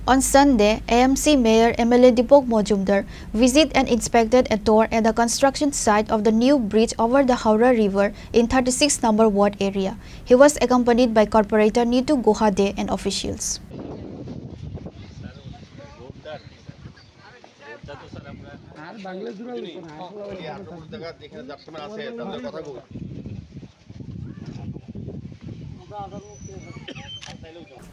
On Sunday, AMC Mayor MLA Deepak Majumdar visited and inspected a tour at the construction site of the new bridge over the Howrah River in 36 number ward area. He was accompanied by Corporator Nitu Gohade and officials.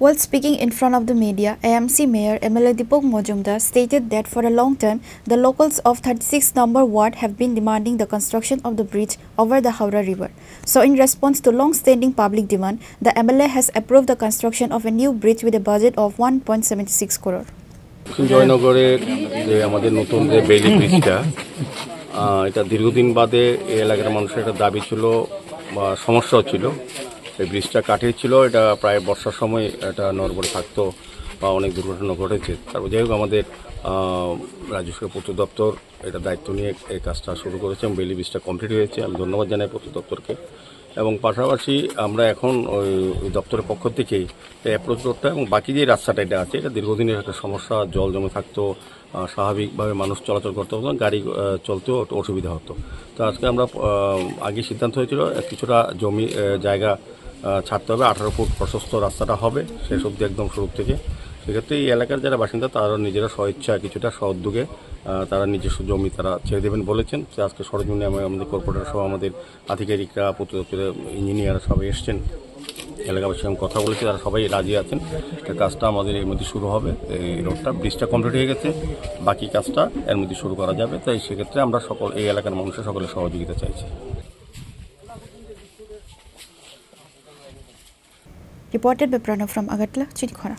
While speaking in front of the media, AMC Mayor MLA Deepak Majumdar stated that for a long time, the locals of 36 number ward have been demanding the construction of the bridge over the Howrah River. So in response to long-standing public demand, the MLA has approved the construction of a new bridge with a budget of 1.76 crore. জয়নগরে যে আমাদের নতুন যে Bailey ব্রিজটা এটা দীর্ঘদিন বাদে এই এলাকার মানুষের একটা দাবি ছিল বা সমস্যাও ছিল। এই ব্রিজটা কাটিয়েছিল, এটা প্রায় বর্ষার সময় এটা নড়বড়ে থাকতো বা অনেক দুর্ঘটনা ঘটেছে। তারপর যাই হোক আমাদের রাজস্ব পূর্ত দপ্তর এটা দায়িত্ব নিয়ে এই কাজটা শুরু করেছে এবং বেইলি ব্রিজটা কমপ্লিট হয়েছে। আমি ধন্যবাদ জানাই পূর্ত দপ্তরকে এবং পাশাপাশি আমরা এখন ওই দপ্তরের পক্ষ থেকেই অ্যাপ্রোচ রোডটা এবং বাকি যে রাস্তাটা এটা আছে এটা দীর্ঘদিনের একটা সমস্যা, জল জমে থাকতো, স্বাভাবিকভাবে মানুষ চলাচল করতে হতো, গাড়ি চলতেও অসুবিধা হতো। তো আজকে আমরা আগে সিদ্ধান্ত হয়েছিল কিছুটা জমি জায়গা ছাড়তে হবে, 18 ফুট প্রশস্ত রাস্তাটা হবে শেষ অবধি একদম শুরু থেকে। সেক্ষেত্রে এই এলাকার যারা বাসিন্দা তারা নিজেরা স্বইচ্ছা কিছুটা স্বউদ্যোগে তারা নিজস্ব জমি তারা ছেড়ে দেবেন বলেছেন। আজকে সরজমিনে আমাদের কর্পোরেটর সহ আমাদের আধিকারিকরা, পূর্ত দপ্তরের ইঞ্জিনিয়াররা সবাই এসছেন, এলাকাবাসীর সঙ্গে কথা বলেছি, তারা সবাই রাজি আছেন। কাজটা আমাদের এর মধ্যে শুরু হবে। এই রোডটা ব্রিজটা কমপ্লিট হয়ে গেছে, বাকি কাজটা এর মধ্যে শুরু করা যাবে। তাই সেক্ষেত্রে আমরা এই এলাকার মানুষের সকলের সহযোগিতা চাইছি। Reported by Pranav from Agartala, Chinikhara.